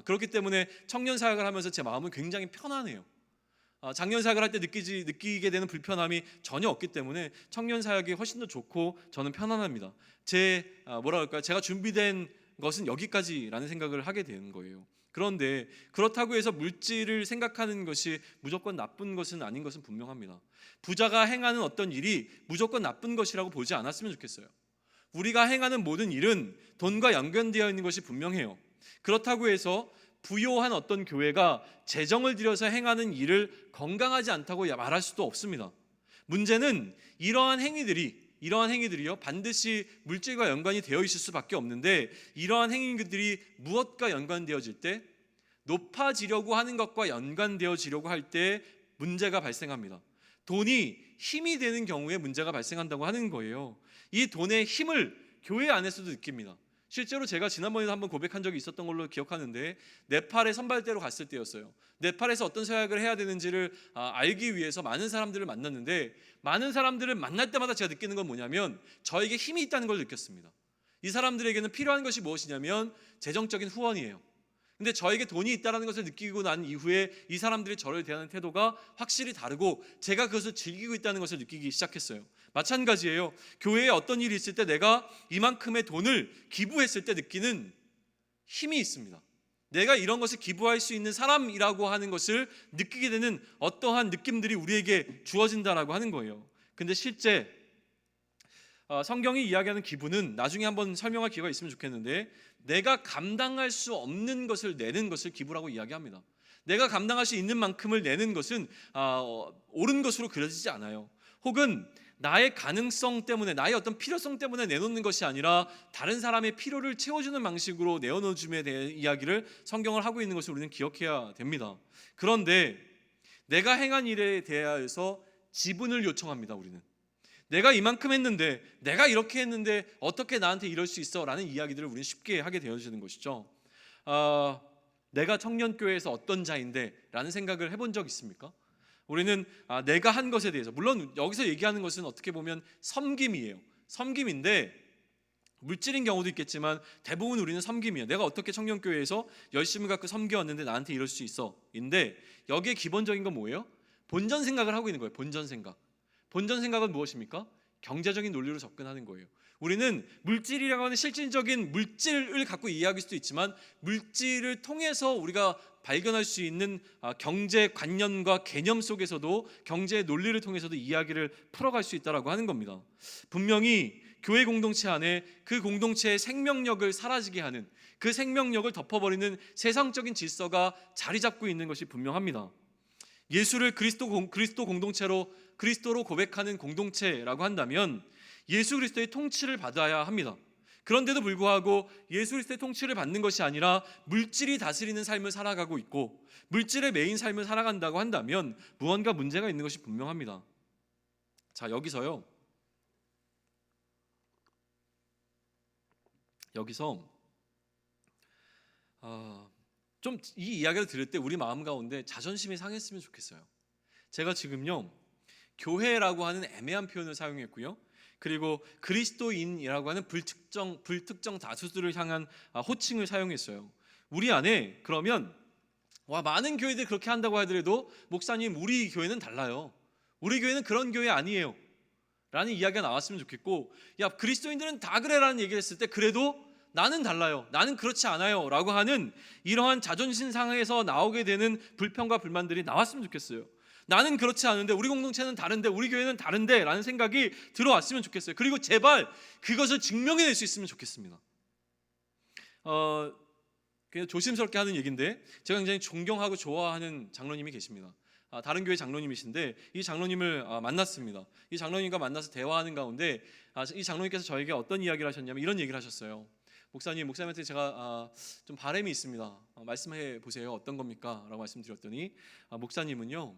그렇기 때문에 청년 사역을 하면서 제 마음은 굉장히 편안해요. 작년 사역을 할 때 느끼게 되는 불편함이 전혀 없기 때문에 청년 사역이 훨씬 더 좋고 저는 편안합니다. 제가 준비된 것은 여기까지라는 생각을 하게 되는 거예요. 그런데 그렇다고 해서 물질을 생각하는 것이 무조건 나쁜 것은 아닌 것은 분명합니다. 부자가 행하는 어떤 일이 무조건 나쁜 것이라고 보지 않았으면 좋겠어요. 우리가 행하는 모든 일은 돈과 연관되어 있는 것이 분명해요. 그렇다고 해서 부요한 어떤 교회가 재정을 들여서 행하는 일을 건강하지 않다고 말할 수도 없습니다. 문제는 이러한 행위들이요 반드시 물질과 연관이 되어 있을 수밖에 없는데, 이러한 행위들이 무엇과 연관되어질 때, 높아지려고 하는 것과 연관되어지려고 할 때 문제가 발생합니다. 돈이 힘이 되는 경우에 문제가 발생한다고 하는 거예요. 이 돈의 힘을 교회 안에서도 느낍니다. 실제로 제가 지난번에도 한번 고백한 적이 있었던 걸로 기억하는데, 네팔에 선발대로 갔을 때였어요. 네팔에서 어떤 사역을 해야 되는지를 알기 위해서 많은 사람들을 만났는데, 많은 사람들을 만날 때마다 제가 느끼는 건 뭐냐면 저에게 힘이 있다는 걸 느꼈습니다. 이 사람들에게는 필요한 것이 무엇이냐면 재정적인 후원이에요. 근데 저에게 돈이 있다는 것을 느끼고 난 이후에 이 사람들이 저를 대하는 태도가 확실히 다르고 제가 그것을 즐기고 있다는 것을 느끼기 시작했어요. 마찬가지예요. 교회에 어떤 일이 있을 때 내가 이만큼의 돈을 기부했을 때 느끼는 힘이 있습니다. 내가 이런 것을 기부할 수 있는 사람이라고 하는 것을 느끼게 되는 어떠한 느낌들이 우리에게 주어진다라고 하는 거예요. 근데 실제 성경이 이야기하는 기부는 나중에 한번 설명할 기회가 있으면 좋겠는데, 내가 감당할 수 없는 것을 내는 것을 기부라고 이야기합니다. 내가 감당할 수 있는 만큼을 내는 것은 옳은 것으로 그려지지 않아요. 혹은 나의 가능성 때문에, 나의 어떤 필요성 때문에 내놓는 것이 아니라 다른 사람의 필요를 채워주는 방식으로 내어놓음에 대한 이야기를 성경을 하고 있는 것을 우리는 기억해야 됩니다. 그런데 내가 행한 일에 대하여서 지분을 요청합니다. 우리는 내가 이만큼 했는데, 내가 이렇게 했는데 어떻게 나한테 이럴 수 있어? 라는 이야기들을 우리는 쉽게 하게 되어지는 것이죠. 내가 청년교회에서 어떤 자인데 라는 생각을 해본 적 있습니까? 우리는 내가 한 것에 대해서, 물론 여기서 얘기하는 것은 어떻게 보면 섬김이에요. 섬김인데 물질인 경우도 있겠지만 대부분 우리는 섬김이에요. 내가 어떻게 청년교회에서 열심을 갖고 섬겨왔는데 나한테 이럴 수 있어 인데, 여기에 기본적인 건 뭐예요? 본전 생각을 하고 있는 거예요. 본전 생각. 본전 생각은 무엇입니까? 경제적인 논리로 접근하는 거예요. 우리는 물질이라고 하는 실질적인 물질을 갖고 이해할 수도 있지만, 물질을 통해서 우리가 발견할 수 있는 경제 관념과 개념 속에서도, 경제의 논리를 통해서도 이야기를 풀어갈 수 있다라고 하는 겁니다. 분명히 교회 공동체 안에 그 공동체의 생명력을 사라지게 하는, 그 생명력을 덮어버리는 세상적인 질서가 자리 잡고 있는 것이 분명합니다. 예수를 그리스도 공동체로, 그리스도로 고백하는 공동체라고 한다면 예수 그리스도의 통치를 받아야 합니다. 그런데도 불구하고 예수 그리스도의 통치를 받는 것이 아니라 물질이 다스리는 삶을 살아가고 있고, 물질의 메인 삶을 살아간다고 한다면 무언가 문제가 있는 것이 분명합니다. 자, 여기서 좀 이 이야기를 들을 때 우리 마음 가운데 자존심이 상했으면 좋겠어요. 제가 지금요, 교회라고 하는 애매한 표현을 사용했고요, 그리고 그리스도인이라고 하는 불특정 다수들을 향한 호칭을 사용했어요. 우리 안에 그러면 많은 교회들이 그렇게 한다고 하더라도, 목사님 우리 교회는 달라요, 우리 교회는 그런 교회 아니에요 라는 이야기가 나왔으면 좋겠고, 야 그리스도인들은 다 그래라는 얘기를 했을 때, 그래도 나는 달라요, 나는 그렇지 않아요 라고 하는 이러한 자존심 상에서 나오게 되는 불평과 불만들이 나왔으면 좋겠어요. 나는 그렇지 않은데, 우리 공동체는 다른데, 우리 교회는 다른데 라는 생각이 들어왔으면 좋겠어요. 그리고 제발 그것을 증명해낼 수 있으면 좋겠습니다. 그냥 조심스럽게 하는 얘기인데, 제가 굉장히 존경하고 좋아하는 장로님이 계십니다. 다른 교회 장로님이신데 이 장로님을 만났습니다. 이 장로님과 만나서 대화하는 가운데 이 장로님께서 저에게 어떤 이야기를 하셨냐면 이런 얘기를 하셨어요. 목사님한테 제가 좀 바람이 있습니다. 말씀해 보세요. 어떤 겁니까? 라고 말씀드렸더니 목사님은요,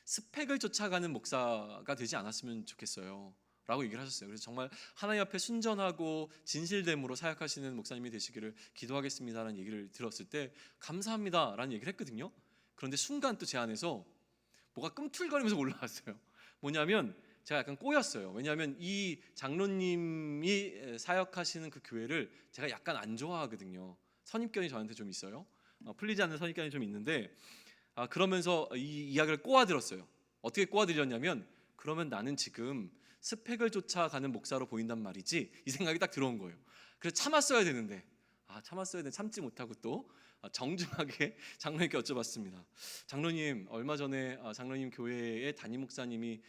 스펙을 쫓아가는 목사가 되지 않았으면 좋겠어요 라고 얘기를 하셨어요. 그래서 정말 하나님 앞에 순전하고 진실됨으로 사역하시는 목사님이 되시기를 기도하겠습니다라는 얘기를 들었을 때 감사합니다 라는 얘기를 했거든요. 그런데 순간 또 제 안에서 뭐가 꿈틀거리면서 올라왔어요. 뭐냐면 제가 약간 꼬였어요. 왜냐하면 이 장로님이 사역하시는 그 교회를 제가 약간 안 좋아하거든요. 선입견이 저한테 좀 있어요. 풀리지 않는 선입견이 좀 있는데, 그러면서 이 이야기를 꼬아들었어요. 어떻게 꼬아들였냐면, 그러면 나는 지금 스펙을 쫓아가는 목사로 보인단 말이지, 이 생각이 딱 들어온 거예요. 그래서 참았어야 되는데 참지 못하고 또 정중하게 장로님께 여쭤봤습니다. 장로님, 얼마 전에 장로님 교회의 담임 목사님이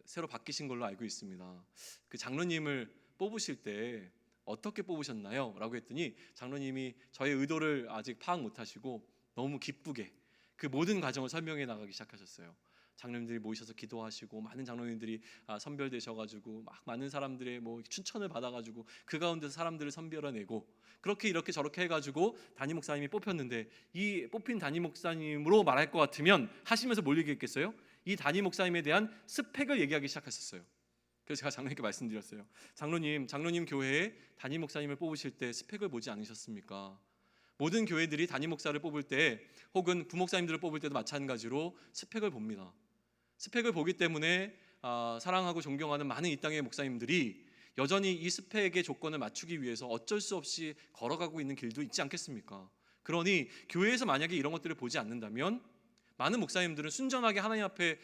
새로 바뀌신 걸로 알고 있습니다. 그 장로님을 뽑으실 때 어떻게 뽑으셨나요? 라고 했더니 장로님이 저의 의도를 아직 파악 못하시고 너무 기쁘게 그 모든 과정을 설명해 나가기 시작하셨어요. 장로님들이 모이셔서 기도하시고, 많은 장로님들이 선별되셔가지고 막 많은 사람들의 추천을 받아가지고 그 가운데서 사람들을 선별해내고, 그렇게 이렇게 저렇게 해가지고 담임 목사님이 뽑혔는데, 이 뽑힌 담임 목사님으로 말할 것 같으면 하시면서 뭘 얘기했겠어요? 이 담임 목사님에 대한 스펙을 얘기하기 시작하셨어요. 그래서 제가 장로님께 말씀드렸어요. 장로님 교회에 담임 목사님을 뽑으실 때 스펙을 보지 않으셨습니까? 모든 교회들이 담임 목사를 뽑을 때, 혹은 부목사님들을 뽑을 때도 마찬가지로 스펙을 봅니다. 스펙을 보기 때문에 사랑하고 존경하는 많은 이 땅의 목사님들이 여전히 이 스펙의 조건을 맞추기 위해서 어쩔 수 없이 걸어가고 있는 길도 있지 않겠습니까? 그러니 교회에서 만약에 이런 것들을 보지 않는다면 많은 목사님들은 순전하게 하나님 앞에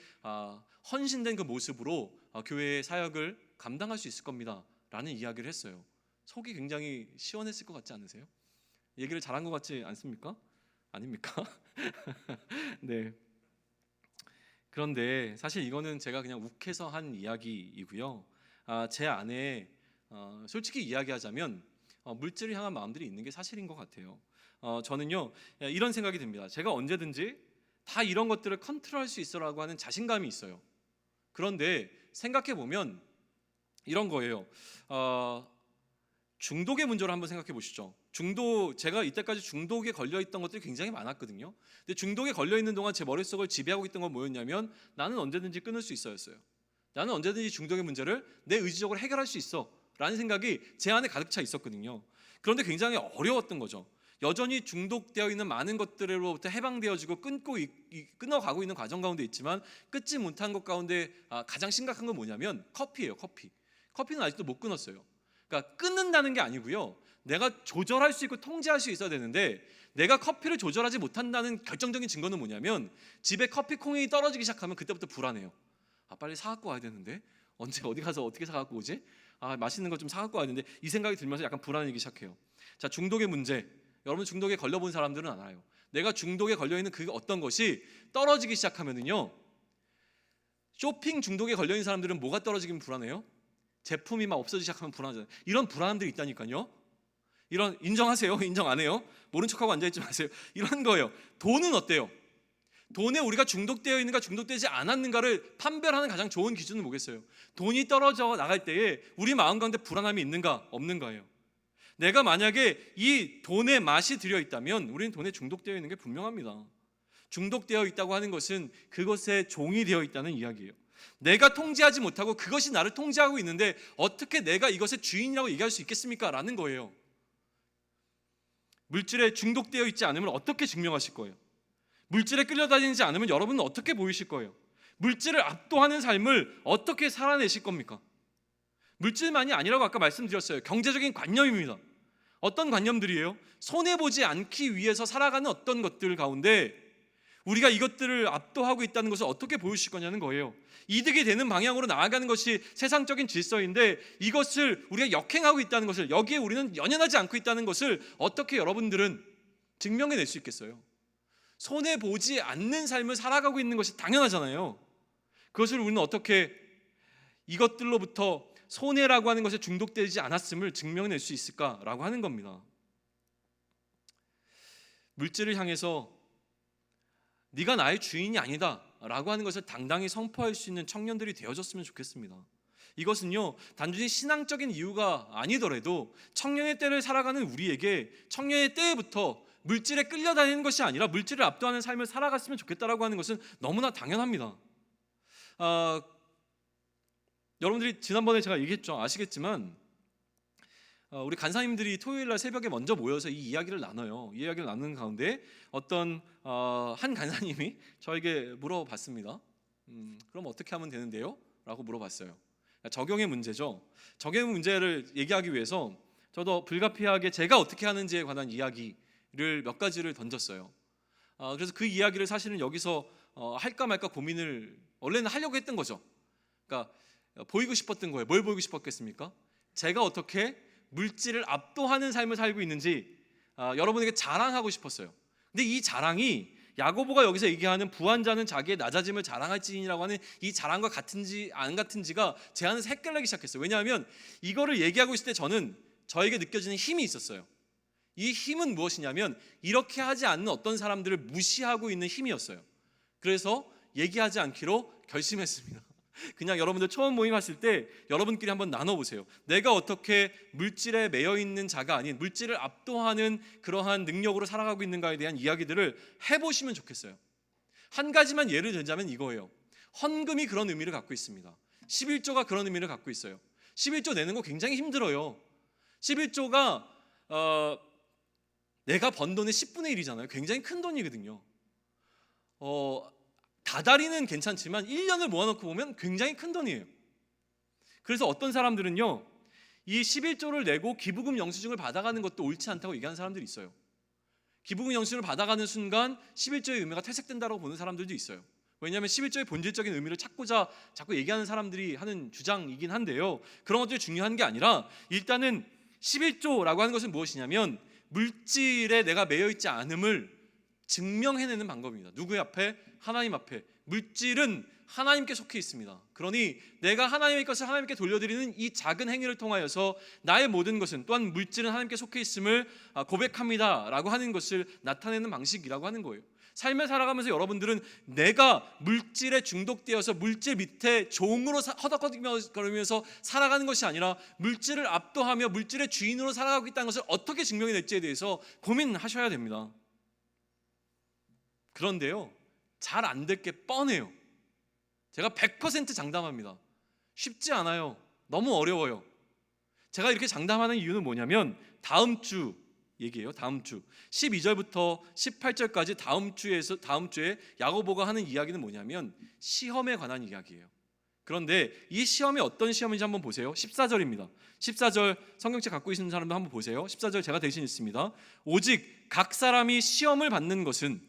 헌신된 그 모습으로 교회의 사역을 감당할 수 있을 겁니다 라는 이야기를 했어요. 속이 굉장히 시원했을 것 같지 않으세요? 얘기를 잘한 것 같지 않습니까? 아닙니까? 네. 그런데 사실 이거는 제가 그냥 욱해서 한 이야기이고요. 제 안에 솔직히 이야기하자면 물질을 향한 마음들이 있는 게 사실인 것 같아요. 저는요, 이런 생각이 듭니다. 제가 언제든지 다 이런 것들을 컨트롤할 수 있어라고 하는 자신감이 있어요. 그런데 생각해 보면 이런 거예요. 중독의 문제를 한번 생각해 보시죠. 제가 이때까지 중독에 걸려 있던 것들이 굉장히 많았거든요. 근데 중독에 걸려 있는 동안 제 머릿속을 지배하고 있던 건 뭐였냐면, 나는 언제든지 끊을 수 있어였어요. 나는 언제든지 중독의 문제를 내 의지적으로 해결할 수 있어 라는 생각이 제 안에 가득 차 있었거든요. 그런데 굉장히 어려웠던 거죠. 여전히 중독되어 있는 많은 것들로부터 해방되어지고 끊어가고 있는 과정 가운데 있지만 끊지 못한 것 가운데 가장 심각한 건 뭐냐면 커피예요. 커피는 아직도 못 끊었어요. 그러니까 끊는다는 게 아니고요, 내가 조절할 수 있고 통제할 수 있어야 되는데 내가 커피를 조절하지 못한다는 결정적인 증거는 뭐냐면 집에 커피콩이 떨어지기 시작하면 그때부터 불안해요. 빨리 사갖고 와야 되는데 언제 어디 가서 어떻게 사갖고 오지? 맛있는 거 좀 사갖고 와야 되는데 이 생각이 들면서 약간 불안해지기 시작해요. 자, 중독의 문제. 여러분 중독에 걸려본 사람들은 알아요. 내가 중독에 걸려있는 그 어떤 것이 떨어지기 시작하면은요, 쇼핑 중독에 걸려있는 사람들은 뭐가 떨어지면 불안해요? 제품이 막 없어지기 시작하면 불안하잖아요. 이런 불안함들이 있다니까요. 이런, 인정하세요? 인정 안 해요? 모른 척하고 앉아있지 마세요. 이런 거예요. 돈은 어때요? 돈에 우리가 중독되어 있는가 중독되지 않았는가를 판별하는 가장 좋은 기준은 뭐겠어요? 돈이 떨어져 나갈 때에 우리 마음 가운데 불안함이 있는가 없는가예요. 내가 만약에 이 돈에 맛이 들여 있다면 우리는 돈에 중독되어 있는 게 분명합니다. 중독되어 있다고 하는 것은 그것에 종이 되어 있다는 이야기예요. 내가 통제하지 못하고 그것이 나를 통제하고 있는데 어떻게 내가 이것의 주인이라고 얘기할 수 있겠습니까? 라는 거예요. 물질에 중독되어 있지 않으면 어떻게 증명하실 거예요? 물질에 끌려다니지 않으면 여러분은 어떻게 보이실 거예요? 물질을 압도하는 삶을 어떻게 살아내실 겁니까? 물질만이 아니라고 아까 말씀드렸어요. 경제적인 관념입니다. 어떤 관념들이에요? 손해보지 않기 위해서 살아가는 어떤 것들 가운데 우리가 이것들을 압도하고 있다는 것을 어떻게 보여주실 거냐는 거예요. 이득이 되는 방향으로 나아가는 것이 세상적인 질서인데 이것을 우리가 역행하고 있다는 것을, 여기에 우리는 연연하지 않고 있다는 것을 어떻게 여러분들은 증명해낼 수 있겠어요? 손해보지 않는 삶을 살아가고 있는 것이 당연하잖아요. 그것을 우리는 어떻게 이것들로부터 손해라고 하는 것에 중독되지 않았음을 증명해낼 수 있을까라고 하는 겁니다. 물질을 향해서 네가 나의 주인이 아니다 라고 하는 것을 당당히 선포할 수 있는 청년들이 되어졌으면 좋겠습니다. 이것은요, 단순히 신앙적인 이유가 아니더라도 청년의 때를 살아가는 우리에게 청년의 때부터 물질에 끌려다니는 것이 아니라 물질을 압도하는 삶을 살아갔으면 좋겠다라고 하는 것은 너무나 당연합니다. 여러분들이 지난번에 제가 얘기했죠. 아시겠지만 우리 간사님들이 토요일날 새벽에 먼저 모여서 이 이야기를 나눠요. 이 이야기를 나누는 가운데 어떤 한 간사님이 저에게 물어봤습니다. 그럼 어떻게 하면 되는데요? 라고 물어봤어요. 적용의 문제죠. 적용의 문제를 얘기하기 위해서 저도 불가피하게 제가 어떻게 하는지에 관한 이야기를 몇 가지를 던졌어요. 그래서 그 이야기를 사실은 여기서 할까 말까 고민을 원래는 하려고 했던 거죠. 그러니까 보이고 싶었던 거예요. 뭘 보이고 싶었겠습니까? 제가 어떻게 물질을 압도하는 삶을 살고 있는지 여러분에게 자랑하고 싶었어요. 근데 이 자랑이 야고보가 여기서 얘기하는 부한 자는 자기의 낮아짐을 자랑할지니라고 하는 이 자랑과 같은지 안 같은지가 제 안에서 헷갈리기 시작했어요. 왜냐하면 이거를 얘기하고 있을 때 저는 저에게 느껴지는 힘이 있었어요. 이 힘은 무엇이냐면 이렇게 하지 않는 어떤 사람들을 무시하고 있는 힘이었어요. 그래서 얘기하지 않기로 결심했습니다. 그냥 여러분들 처음 모임 하실 때 여러분끼리 한번 나눠보세요. 내가 어떻게 물질에 매여 있는 자가 아닌 물질을 압도하는 그러한 능력으로 살아가고 있는가에 대한 이야기들을 해보시면 좋겠어요. 한 가지만 예를 들자면 이거예요. 헌금이 그런 의미를 갖고 있습니다. 11조가 그런 의미를 갖고 있어요. 11조 내는 거 굉장히 힘들어요. 11조가 내가 번 돈의 10분의 1이잖아요. 굉장히 큰 돈이거든요. 다달이는 괜찮지만 1년을 모아놓고 보면 굉장히 큰 돈이에요. 그래서 어떤 사람들은요, 이 11조를 내고 기부금 영수증을 받아가는 것도 옳지 않다고 얘기하는 사람들이 있어요. 기부금 영수증을 받아가는 순간 11조의 의미가 퇴색된다고 보는 사람들도 있어요. 왜냐하면 11조의 본질적인 의미를 찾고자 자꾸 얘기하는 사람들이 하는 주장이긴 한데요, 그런 것들이 중요한 게 아니라 일단은 11조라고 하는 것은 무엇이냐면 물질에 내가 매여있지 않음을 증명해내는 방법입니다. 누구의 앞에? 하나님 앞에. 물질은 하나님께 속해 있습니다. 그러니 내가 하나님의 것을 하나님께 돌려드리는 이 작은 행위를 통하여서 나의 모든 것은, 또한 물질은 하나님께 속해 있음을 고백합니다 라고 하는 것을 나타내는 방식이라고 하는 거예요. 삶을 살아가면서 여러분들은 내가 물질에 중독되어서 물질 밑에 종으로 허덕거리면서 살아가는 것이 아니라 물질을 압도하며 물질의 주인으로 살아가고 있다는 것을 어떻게 증명해낼지에 대해서 고민하셔야 됩니다. 그런데요, 잘 안 될 게 뻔해요. 제가 100% 장담합니다. 쉽지 않아요. 너무 어려워요. 제가 이렇게 장담하는 이유는 뭐냐면 다음 주 얘기예요. 다음 주 12절부터 18절까지 다음 주에 야고보가 하는 이야기는 뭐냐면 시험에 관한 이야기예요. 그런데 이 시험이 어떤 시험인지 한번 보세요. 14절입니다. 14절 성경책 갖고 있는 사람도 한번 보세요. 14절 제가 대신 읽습니다. 오직 각 사람이 시험을 받는 것은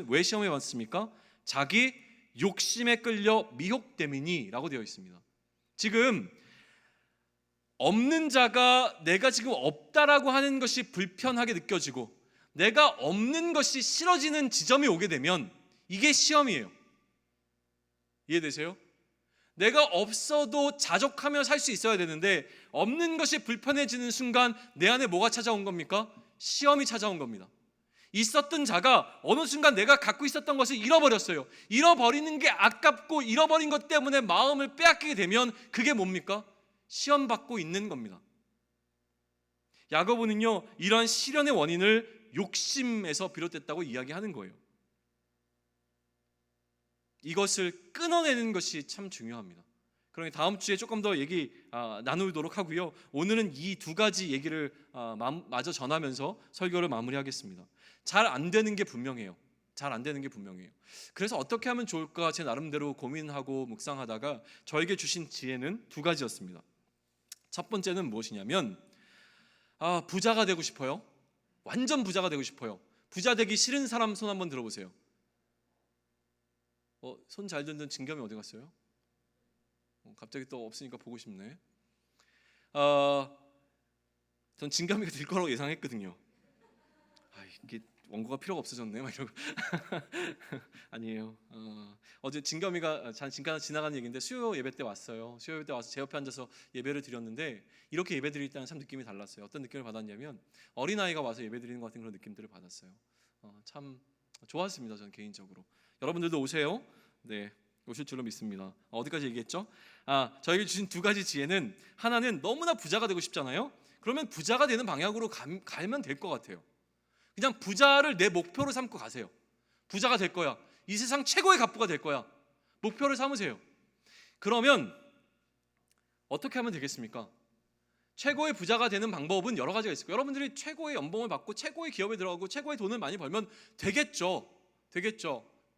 왜 시험을 받습니까? 자기 욕심에 끌려 미혹됨이니 라고 되어 있습니다. 지금 없는 자가 내가 지금 없다라고 하는 것이 불편하게 느껴지고 내가 없는 것이 싫어지는 지점이 오게 되면 이게 시험이에요. 이해되세요? 내가 없어도 자족하며 살 수 있어야 되는데 없는 것이 불편해지는 순간 내 안에 뭐가 찾아온 겁니까? 시험이 찾아온 겁니다. 있었던 자가 어느 순간 내가 갖고 있었던 것을 잃어버렸어요. 잃어버리는 게 아깝고 잃어버린 것 때문에 마음을 빼앗기게 되면 그게 뭡니까? 시험 받고 있는 겁니다. 야고보는요, 이러한 시련의 원인을 욕심에서 비롯됐다고 이야기하는 거예요. 이것을 끊어내는 것이 참 중요합니다. 그러니 다음 주에 조금 더 얘기 나누도록 하고요. 오늘은 이 두 가지 얘기를 마저 전하면서 설교를 마무리하겠습니다. 잘 안 되는 게 분명해요. 그래서 어떻게 하면 좋을까 제 나름대로 고민하고 묵상하다가 저에게 주신 지혜는 두 가지였습니다. 첫 번째는 무엇이냐면 부자가 되고 싶어요. 완전 부자가 되고 싶어요. 부자 되기 싫은 사람 손 한번 들어보세요. 손 잘 듣는 진겸이 어디 갔어요? 갑자기 또 없으니까 보고 싶네. 전 진겸이가 될 거라고 예상했거든요. 이게 원고가 필요가 없어졌네 막 이러고. 아니에요. 어제 진겸이가 잠깐 지나가는 얘기인데 수요 예배 때 왔어요. 수요 예배 때 와서 제 옆에 앉아서 예배를 드렸는데 이렇게 예배 드릴 때는 참 느낌이 달랐어요. 어떤 느낌을 받았냐면 어린아이가 와서 예배 드리는 것 같은 그런 느낌들을 받았어요. 참 좋았습니다. 저는 개인적으로. 여러분들도 오세요. 네, 오실 줄로 믿습니다. 어디까지 얘기했죠? 저에게 주신 두 가지 지혜는, 하나는 너무나 부자가 되고 싶잖아요. 그러면 부자가 되는 방향으로 가면 될 것 같아요. 그냥 부자를 내 목표로 삼고 가세요. 부자가 될 거야. 이 세상 최고의 갑부가 될 거야. 목표를 삼으세요. 그러면 어떻게 하면 되겠습니까? 최고의 부자가 되는 방법은 여러 가지가 있을 거예요. 여러분들이 최고의 연봉을 받고 최고의 기업에 들어가고 최고의 돈을 많이 벌면 되겠죠.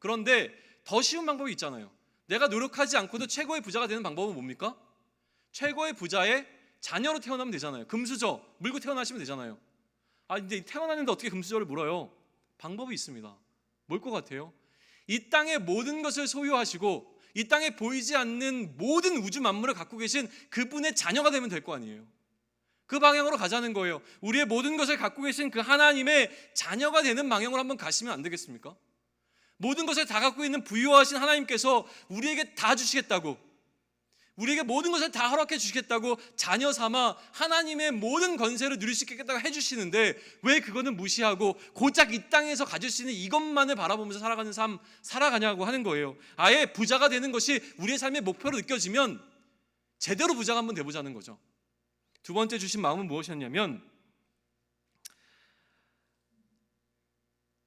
그런데 더 쉬운 방법이 있잖아요. 내가 노력하지 않고도 최고의 부자가 되는 방법은 뭡니까? 최고의 부자의 자녀로 태어나면 되잖아요. 금수저 물고 태어나시면 되잖아요. 근데 태어나는데 어떻게 금수저를 물어요? 방법이 있습니다. 뭘 것 같아요? 이 땅의 모든 것을 소유하시고 이 땅에 보이지 않는 모든 우주 만물을 갖고 계신 그분의 자녀가 되면 될 거 아니에요. 그 방향으로 가자는 거예요. 우리의 모든 것을 갖고 계신 그 하나님의 자녀가 되는 방향으로 한번 가시면 안 되겠습니까? 모든 것을 다 갖고 있는 부유하신 하나님께서 우리에게 다 주시겠다고, 우리에게 모든 것을 다 허락해 주시겠다고 자녀 삼아 하나님의 모든 권세를 누릴 수 있겠다고 해주시는데 왜 그거는 무시하고 고작 이 땅에서 가질 수 있는 이것만을 바라보면서 살아가는 삶 살아가냐고 하는 거예요. 아예 부자가 되는 것이 우리의 삶의 목표로 느껴지면 제대로 부자가 한번 돼보자는 거죠. 두 번째 주신 마음은 무엇이었냐면,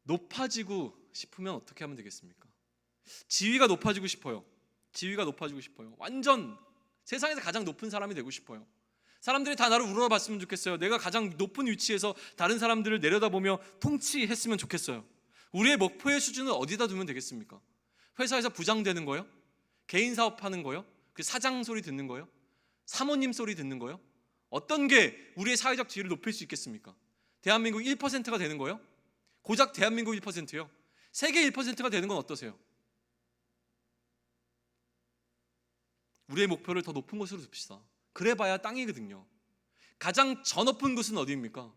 높아지고 싶으면 어떻게 하면 되겠습니까? 지위가 높아지고 싶어요. 완전 세상에서 가장 높은 사람이 되고 싶어요. 사람들이 다 나를 우러러봤으면 좋겠어요. 내가 가장 높은 위치에서 다른 사람들을 내려다보며 통치했으면 좋겠어요. 우리의 목표의 수준은 어디다 두면 되겠습니까? 회사에서 부장 되는 거요? 개인 사업하는 거요? 그 사장 소리 듣는 거요? 사모님 소리 듣는 거요? 어떤 게 우리의 사회적 지위를 높일 수 있겠습니까? 대한민국 1%가 되는 거요? 고작 대한민국 1%요? 세계 1%가 되는 건 어떠세요? 우리의 목표를 더 높은 곳으로 둡시다. 그래봐야 땅이거든요. 가장 저 높은 곳은 어디입니까?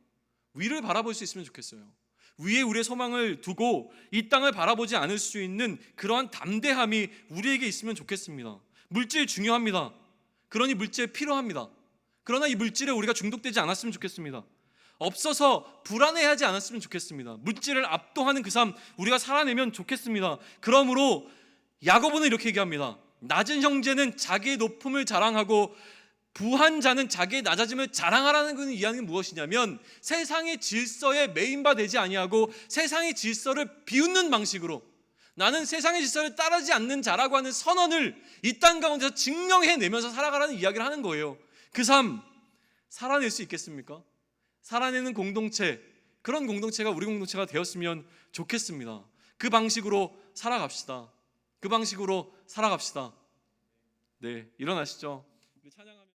위를 바라볼 수 있으면 좋겠어요. 위에 우리의 소망을 두고 이 땅을 바라보지 않을 수 있는 그러한 담대함이 우리에게 있으면 좋겠습니다. 물질 중요합니다. 그러니 물질 필요합니다. 그러나 이 물질에 우리가 중독되지 않았으면 좋겠습니다. 없어서 불안해하지 않았으면 좋겠습니다. 물질을 압도하는 그 삶 우리가 살아내면 좋겠습니다. 그러므로 야고보는 이렇게 얘기합니다. 낮은 형제는 자기의 높음을 자랑하고 부한 자는 자기의 낮아짐을 자랑하라는 그 이야기는 무엇이냐면, 세상의 질서에 메인바 되지 아니하고 세상의 질서를 비웃는 방식으로 나는 세상의 질서를 따르지 않는 자라고 하는 선언을 이 땅 가운데서 증명해내면서 살아가라는 이야기를 하는 거예요. 그 삶 살아낼 수 있겠습니까? 살아내는 공동체, 그런 공동체가 우리 공동체가 되었으면 좋겠습니다. 그 방식으로 살아갑시다. 그 방식으로 살아갑시다. 네, 일어나시죠. 우리 찬양